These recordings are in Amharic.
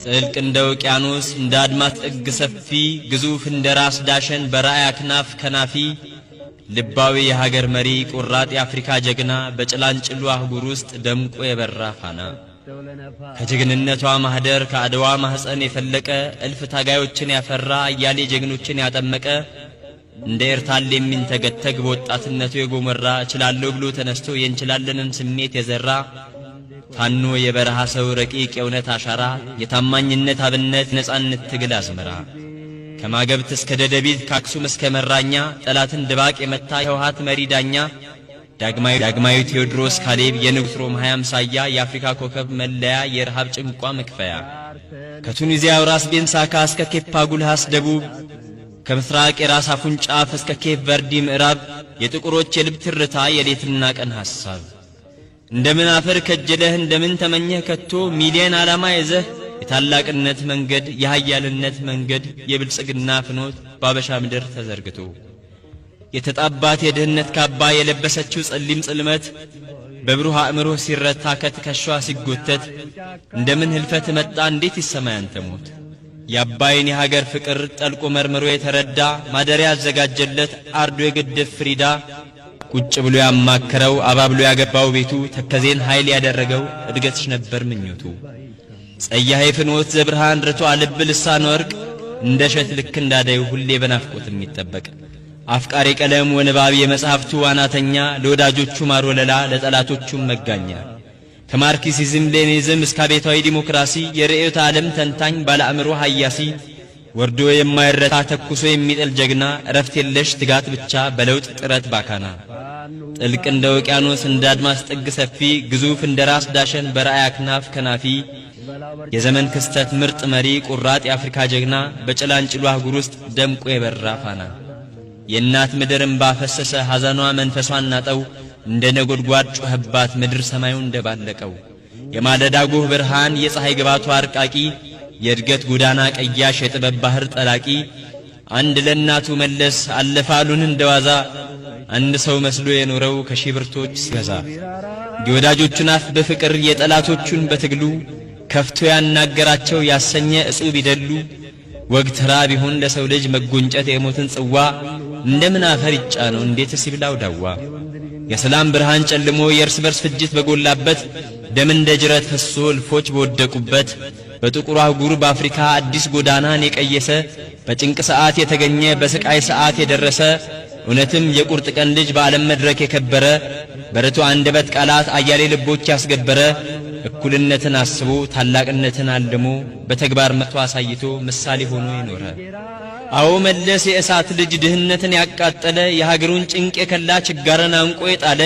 ጥልቅ እንደ ውቅያኖስ እንደ አድማስ ጥግ ሰፊ ግዙፍ እንደ ራስ ዳሸን በራእይ አክናፍ ከናፊ ልባዊ የሀገር መሪ ቁራጥ የአፍሪካ ጀግና በጭላንጭሉ አህጉር ውስጥ ደምቆ የበራ ፋና ከጀግንነቷ ማህደር ከአድዋ ማህፀን የፈለቀ እልፍ ታጋዮችን ያፈራ አያሌ ጀግኖችን ያጠመቀ እንደ ኤርታሌ የሚንተገተግ በወጣትነቱ የጎመራ እችላለሁ ብሎ ተነስቶ የእንችላለንን ስሜት የዘራ ፋኖ የበረሃ ሰው ረቂቅ የእውነት አሻራ የታማኝነት አብነት ነጻነት ትግል አዝመራ ከማገብት እስከ ደደቢት ካክሱም እስከ መራኛ ጠላትን ድባቅ የመታ የህወሓት መሪ ዳኛ ዳግማዊ ቴዎድሮስ ካሌብ የንጉሥ ሮም 20 አምሳያ የአፍሪካ ኮከብ መለያ የረሃብ ጭንቋ መክፈያ ከቱኒዚያው ራስ ቤንሳካ እስከ ኬፕ አጉልሃስ ደቡብ ከምስራቅ የራስ አፉን ጫፍ እስከ ኬፕ ቨርዲ ምዕራብ የጥቁሮች የልብ ትርታ የሌትና ቀን ሐሳብ እንደምን አፈር ከጀለህ እንደምን ተመኘህ ከቶ ሚሊየን ዓላማ ይዘህ የታላቅነት መንገድ የኃያልነት መንገድ የብልጽግና ፍኖት ባበሻ ምድር ተዘርግቶ የተጣባት የድህነት ካባ የለበሰችው ጸሊም ጽልመት በብሩህ አእምሮ ሲረታ ከትከሻዋ ሲጎተት እንደምን ህልፈት መጣ እንዴት ይሰማይ አንተ ሞት የአባይን የሀገር ፍቅር ጠልቆ መርምሮ የተረዳ ማደሪያ ያዘጋጀለት አርዶ የገደፍ ፍሪዳ ቁጭ ብሎ ያማከረው አባብሎ ያገባው ቤቱ ተከዜን ኃይል ያደረገው እድገትሽ ነበር ምኞቱ ጸያሄ ፍኖት ዘብርሃን ርቶ ልብ ልሳን ወርቅ እንደ ሸት ልክ እንዳዳዩ ሁሌ በናፍቆት የሚጠበቅ አፍቃሪ ቀለም ወንባብ የመጽሐፍቱ ዋናተኛ ለወዳጆቹ ማሮለላ ለጠላቶቹ መጋኛ ከማርክሲዝም ሌኒዝም እስከ ቤታዊ ዲሞክራሲ የርዕዮተ ዓለም ተንታኝ ባለአእምሮ ሐያሲ ወርዶ የማይረታ ተኩሶ የሚጥል ጀግና እረፍት የለሽ ትጋት ብቻ በለውጥ ጥረት ባካና ጥልቅ እንደ ውቅያኖስ እንደ አድማስ ጥግ ሰፊ ግዙፍ እንደ ራስ ዳሸን በራእይ አክናፍ ከናፊ የዘመን ክስተት ምርጥ መሪ ቁራጥ የአፍሪካ ጀግና በጭላንጭሉ አህጉር ውስጥ ደምቆ የበራ ፋና የእናት ምድር እንባ ፈሰሰ ሐዘኗ መንፈሷን ናጠው እንደ ነጎድጓድ ጮኸባት ምድር ሰማዩን እንደባለቀው የማለዳ ጎህ ብርሃን የፀሐይ ግባቷ አርቃቂ የእድገት ጎዳና ቀያሽ የጥበብ ባህር ጠላቂ አንድ ለእናቱ መለስ አለፋሉን እንደዋዛ አንድ ሰው መስሎ የኖረው ከሺብርቶች ሲገዛ የወዳጆቹን አፍ በፍቅር የጠላቶቹን በትግሉ ከፍቶ ያናገራቸው ያሰኘ እጹብ ይደሉ ወግትራ ቢሆን ለሰው ልጅ መጎንጨት የሞትን ጽዋ እንደምን አፈር ይጫነው እንዴት ሲብላው ዳዋ የሰላም ብርሃን ጨልሞ የእርስ በርስ ፍጅት በጎላበት ደም እንደ ጅረት ፈሶ እልፎች በወደቁበት በጥቁሩ አህጉር በአፍሪካ አዲስ ጎዳናን የቀየሰ በጭንቅ ሰዓት የተገኘ በስቃይ ሰዓት የደረሰ እውነትም የቁርጥ ቀን ልጅ በዓለም መድረክ የከበረ በርቱ አንደበት ቃላት አያሌ ልቦች ያስገበረ እኩልነትን አስቦ ታላቅነትን አልሞ በተግባር መጥቶ አሳይቶ ምሳሌ ሆኖ የኖረ አዎ መለስ የእሳት ልጅ ድህነትን ያቃጠለ የሀገሩን ጭንቅ የከላ ችጋርን አንቆ የጣለ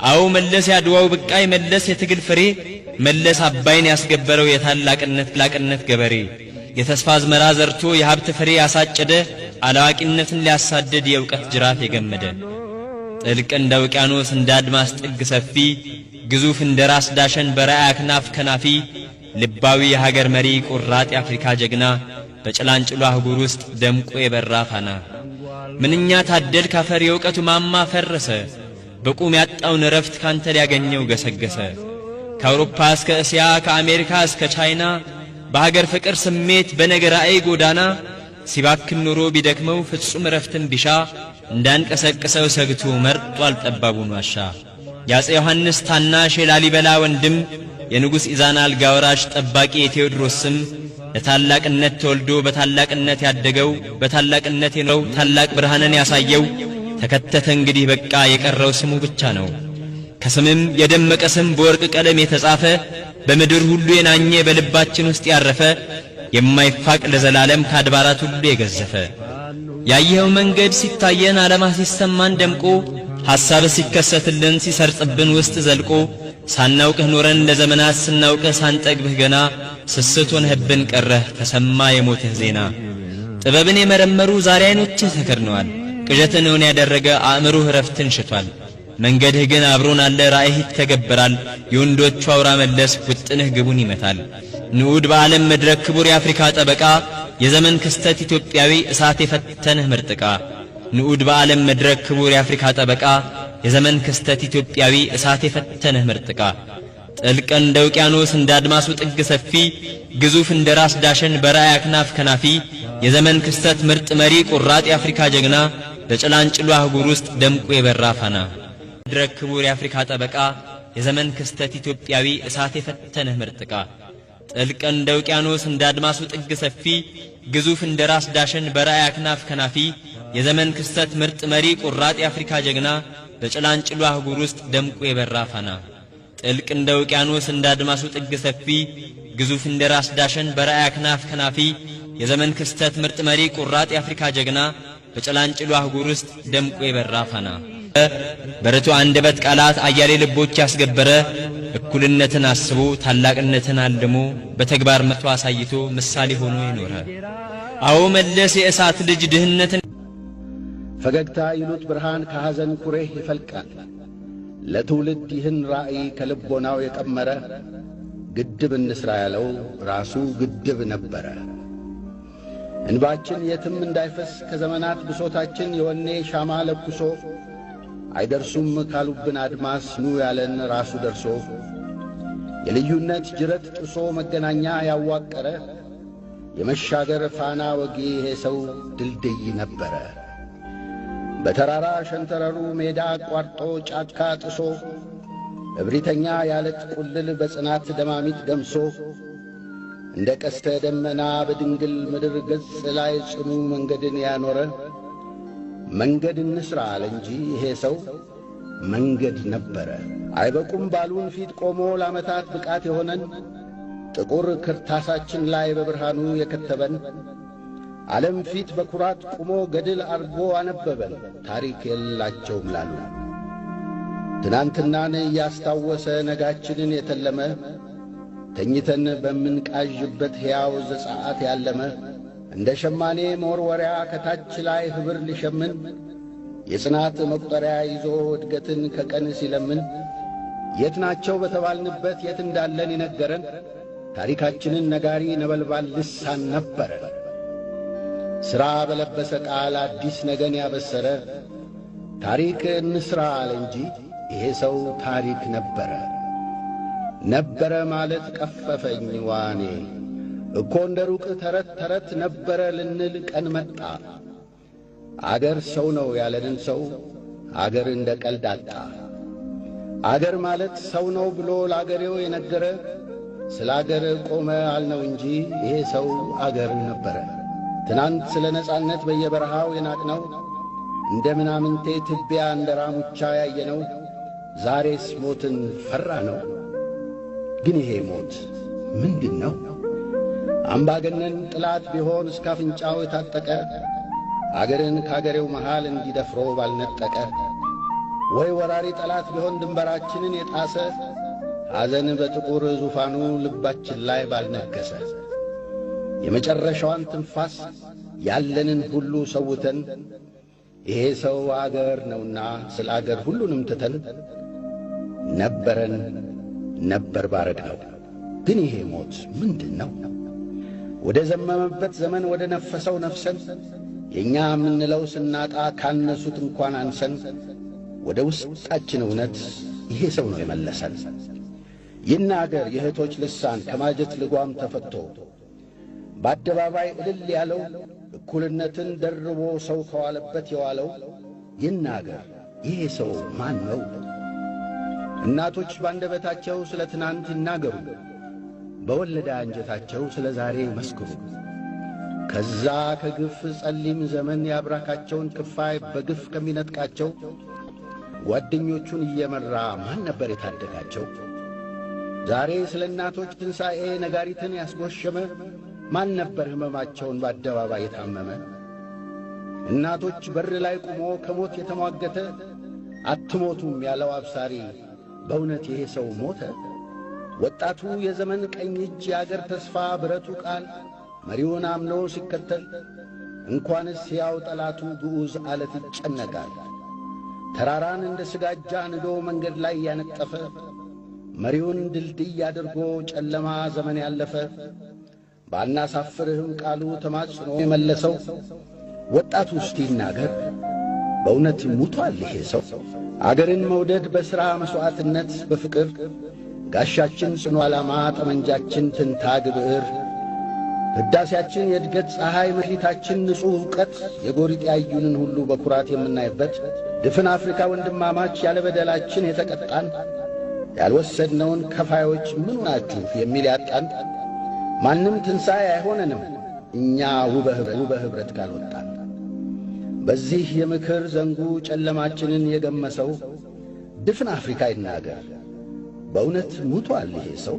አዎ መለስ ያድዋው ብቃይ መለስ የትግል ፍሬ መለስ አባይን ያስገበረው የታላቅነት ላቅነት ገበሬ የተስፋ አዝመራ ዘርቶ የሀብት ፍሬ ያሳጨደ አላዋቂነትን ሊያሳድድ የእውቀት ጅራፍ የገመደ ጥልቅ እንደ ውቅያኖስ እንደ አድማስ ጥግ ሰፊ ግዙፍ እንደ ራስ ዳሸን በራእይ አክናፍ ከናፊ ልባዊ የሀገር መሪ ቁራጥ የአፍሪካ ጀግና በጭላንጭሉ አህጉር ውስጥ ደምቆ የበራ ፋና ምንኛ ታደል ካፈር የእውቀቱ ማማ ፈረሰ በቁም ያጣውን ረፍት ካንተ ሊያገኘው ገሰገሰ ከአውሮፓ እስከ እስያ ከአሜሪካ እስከ ቻይና በሀገር ፍቅር ስሜት በነገራኤ ጎዳና ሲባክን ኑሮ ቢደክመው ፍጹም ረፍትን ቢሻ እንዳንቀሰቅሰው ሰግቶ መርጧል ጠባቡን ዋሻ ያጼ ዮሐንስ ታናሽ የላሊበላ ወንድም የንጉሥ ኢዛና አልጋ ወራሽ ጠባቂ የቴዎድሮስ ስም ለታላቅነት ተወልዶ በታላቅነት ያደገው በታላቅነት የኖረው ታላቅ ብርሃንን ያሳየው ተከተተ እንግዲህ በቃ የቀረው ስሙ ብቻ ነው ከስምም የደመቀ ስም በወርቅ ቀለም የተጻፈ በምድር ሁሉ የናኘ በልባችን ውስጥ ያረፈ የማይፋቅ ለዘላለም ከአድባራት ሁሉ የገዘፈ ያየኸው መንገድ ሲታየን ዓላማ ሲሰማን ደምቆ ሐሳብ ሲከሰትልን ሲሰርጽብን ውስጥ ዘልቆ ሳናውቅህ ኖረን ለዘመናት ስናውቅህ ሳንጠግብህ ገና ስስት ሆነህብን ቀረህ ተሰማ የሞትህ ዜና ጥበብን የመረመሩ ዛሬ አይኖችህ ተከድነዋል ቅዠትን እውን ያደረገ አእምሮህ ረፍትን ሽቷል መንገድህ ግን አብሮን አለ ራእይህ ይተገበራል የወንዶቹ አውራ መለስ ውጥንህ ግቡን ይመታል ንዑድ በዓለም መድረክ ክቡር የአፍሪካ ጠበቃ የዘመን ክስተት ኢትዮጵያዊ እሳት የፈተነህ ምርጥቃ ንዑድ በዓለም መድረክ ክቡር የአፍሪካ ጠበቃ የዘመን ክስተት ኢትዮጵያዊ እሳት የፈተነህ ምርጥቃ ጥልቅ እንደ ውቅያኖስ እንደ አድማሱ ጥግ ሰፊ ግዙፍ እንደ ራስ ዳሸን በራእይ አክናፍ ከናፊ የዘመን ክስተት ምርጥ መሪ ቁራጥ የአፍሪካ ጀግና በጭላንጭሉ አህጉር ውስጥ ደምቆ የበራ ፋና ድረክ ክቡር የአፍሪካ ጠበቃ የዘመን ክስተት ኢትዮጵያዊ እሳት የፈተነህ ምርጥቃ ጥልቅ እንደ ውቅያኖስ እንደ አድማሱ ጥግ ሰፊ ግዙፍ እንደ ራስ ዳሸን በራእይ አክናፍ ከናፊ የዘመን ክስተት ምርጥ መሪ ቁራጥ የአፍሪካ ጀግና በጭላንጭሉ አህጉር ውስጥ ደምቆ የበራ ፋና ጥልቅ እንደ ውቅያኖስ እንደ አድማሱ ጥግ ሰፊ ግዙፍ እንደ ራስ ዳሸን በራእይ አክናፍ ከናፊ የዘመን ክስተት ምርጥ መሪ ቁራጥ የአፍሪካ ጀግና በጭላንጭሉ አህጉር ውስጥ ደምቆ የበራ ፋና በረቱ አንደበት ቃላት አያሌ ልቦች ያስገበረ እኩልነትን አስቦ ታላቅነትን አልሞ በተግባር መቶ አሳይቶ ምሳሌ ሆኖ ይኖረ አዎ መለስ የእሳት ልጅ ድህነትን ፈገግታ ይሉት ብርሃን ከሐዘን ኩሬህ ይፈልቃል ለትውልድ ይህን ራእይ ከልቦናው የቀመረ ግድብ እንስራ ያለው ራሱ ግድብ ነበረ። እንባችን የትም እንዳይፈስ ከዘመናት ብሶታችን የወኔ ሻማ ለኩሶ አይደርሱም ካሉብን አድማስ ኑ ያለን ራሱ ደርሶ የልዩነት ጅረት ጥሶ መገናኛ ያዋቀረ የመሻገር ፋና ወጊ ይሄ ሰው ድልድይ ነበረ። በተራራ ሸንተረሩ ሜዳ አቋርጦ ጫካ ጥሶ እብሪተኛ ያለት ቁልል በጽናት ደማሚት ገምሶ እንደ ቀስተ ደመና በድንግል ምድር ገጽ ላይ ጽኑ መንገድን ያኖረ መንገድ እንስራ አለ እንጂ ይሄ ሰው መንገድ ነበረ። አይበቁም ባሉን ፊት ቆሞ ለዓመታት ብቃት የሆነን ጥቁር ክርታሳችን ላይ በብርሃኑ የከተበን ዓለም ፊት በኩራት ቆሞ ገድል አርጎ አነበበን ታሪክ የላቸውም ላሉ ትናንትናን ያስታወሰ ነጋችንን የተለመ ተኝተን በምንቃዥበት ሕያው ዘጸአት ያለመ እንደ ሸማኔ መወርወሪያ ከታች ላይ ኅብር ሊሸምን የጽናት መቁጠሪያ ይዞ እድገትን ከቀን ሲለምን የት ናቸው በተባልንበት የት እንዳለን ይነገረን ታሪካችንን ነጋሪ ነበልባል ልሳን ነበረ። ሥራ በለበሰ ቃል አዲስ ነገን ያበሰረ ታሪክ እንስራ አለ እንጂ ይሄ ሰው ታሪክ ነበረ። ነበረ ማለት ቀፈፈኝ ዋኔ እኮ እንደ ሩቅ ተረት ተረት ነበረ ልንል ቀን መጣ። አገር ሰው ነው ያለንን ሰው አገር እንደ ቀልድ አጣ። አገር ማለት ሰው ነው ብሎ ለአገሬው የነገረ ስለ አገር ቆመ አልነው እንጂ ይሄ ሰው አገር ነበረ። ትናንት ስለ ነጻነት በየበረሃው የናቅነው እንደ ምናምንቴ ትቢያ እንደ ራሙቻ ያየነው ዛሬስ ሞትን ፈራ ነው። ግን ይሄ ሞት ምንድን ነው? አምባገነን ጥላት ቢሆን እስከ አፍንጫው የታጠቀ አገርን ከአገሬው መሃል እንዲደፍሮ ባልነጠቀ ወይ ወራሪ ጠላት ቢሆን ድንበራችንን የጣሰ ሐዘን በጥቁር ዙፋኑ ልባችን ላይ ባልነገሰ የመጨረሻዋን ትንፋስ ያለንን ሁሉ ሰውተን ይሄ ሰው አገር ነውና ስለ አገር ሁሉንም ትተን ነበረን ነበር ባረግነው። ግን ይሄ ሞት ምንድን ነው? ወደ ዘመመበት ዘመን ወደ ነፈሰው ነፍሰን የእኛ የምንለው ስናጣ ካነሱት እንኳን አንሰን ወደ ውስጣችን እውነት ይሄ ሰው ነው የመለሰን። ይናገር የእህቶች ልሳን ከማጀት ልጓም ተፈቶ በአደባባይ እልል ያለው እኩልነትን ደርቦ ሰው ከዋለበት የዋለው ይናገር ይሄ ሰው ማን ነው? እናቶች ባንደበታቸው ስለ ትናንት ይናገሩ፣ በወለዳ አንጀታቸው ስለ ዛሬ መስክሩ። ከዛ ከግፍ ጸሊም ዘመን ያብራካቸውን ክፋይ በግፍ ከሚነጥቃቸው ጓደኞቹን እየመራ ማን ነበር የታደጋቸው? ዛሬ ስለ እናቶች ትንሣኤ ነጋሪትን ያስጎሸመ ማን ነበር ሕመማቸውን በአደባባይ የታመመ? እናቶች በር ላይ ቆሞ ከሞት የተሟገተ አትሞቱም ያለው አብሳሪ በእውነት ይሄ ሰው ሞተ? ወጣቱ የዘመን ቀኝ እጅ የአገር ተስፋ ብረቱ ቃል መሪውን አምኖ ሲከተል እንኳንስ ያው ጠላቱ ግዑዝ አለት ይጨነቃል። ተራራን እንደ ስጋጃ ንዶ መንገድ ላይ ያነጠፈ መሪውን ድልድይ አድርጎ ጨለማ ዘመን ያለፈ ባናሳፍርህም ቃሉ ተማጽኖ የመለሰው ወጣቱ እስቲ ይናገር በእውነት ሙቷል ይሄ ሰው? አገርን መውደድ በሥራ መሥዋዕትነት በፍቅር ጋሻችን ጽኑ ዓላማ፣ ጠመንጃችን ትንታግ ብዕር፣ ሕዳሴያችን የእድገት ፀሐይ፣ መክሊታችን ንጹሕ ዕውቀት፣ የጎሪጥ ያዩንን ሁሉ በኩራት የምናይበት ድፍን አፍሪካ ወንድማማች ያለ በደላችን የተቀጣን ያልወሰድነውን ከፋዮች ምኑ ናችሁ የሚል ያጣን ማንም ትንሣኤ አይሆነንም እኛ ውበ ኅብረት ካልወጣን። በዚህ የምክር ዘንጉ ጨለማችንን የገመሰው ድፍን አፍሪካ ይናገር፣ በእውነት ሙቶአል ይሄ ሰው።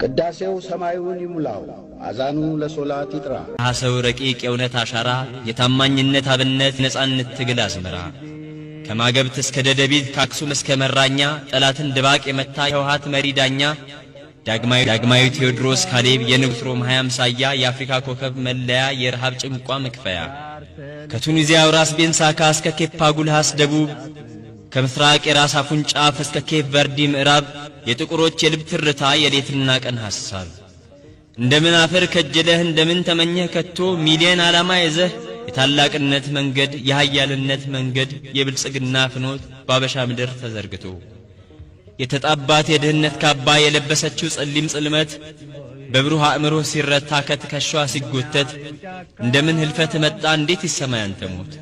ቅዳሴው ሰማዩን ይሙላው፣ አዛኑ ለሶላት ይጥራ። ሐሰው ረቂቅ የእውነት አሻራ፣ የታማኝነት አብነት፣ ነጻነት ትግል አዝመራ፣ ከማገብት እስከ ደደቢት ከአክሱም እስከ መራኛ፣ ጠላትን ድባቅ የመታ የህወሓት መሪ ዳኛ፣ ዳግማዊ ቴዎድሮስ ካሌብ የንጉሥ ሮም 20 አምሳያ፣ የአፍሪካ ኮከብ መለያ የረሃብ ጭንቋ መክፈያ፣ ከቱኒዚያው ራስ ቤንሳካ እስከ ኬፕ አጉልሃስ ደቡብ፣ ከምስራቅ የራስ አፉን ጫፍ እስከ ኬፕ ቨርዲ ምዕራብ፣ የጥቁሮች የልብ ትርታ የሌትና ቀን ሐሳብ። እንደምን አፈር ከጀለህ እንደምን ተመኘህ ከቶ፣ ሚሊየን ዓላማ ይዘህ የታላቅነት መንገድ የኃያልነት መንገድ የብልጽግና ፍኖት ባበሻ ምድር ተዘርግቶ፣ የተጣባት የድህነት ካባ የለበሰችው ጸሊም ጽልመት በብሩህ አእምሮህ ሲረታ ከትከሻዋ ሲጎተት፣ እንደምን ህልፈት መጣ እንዴት ይሰማ ያንተ ሞት።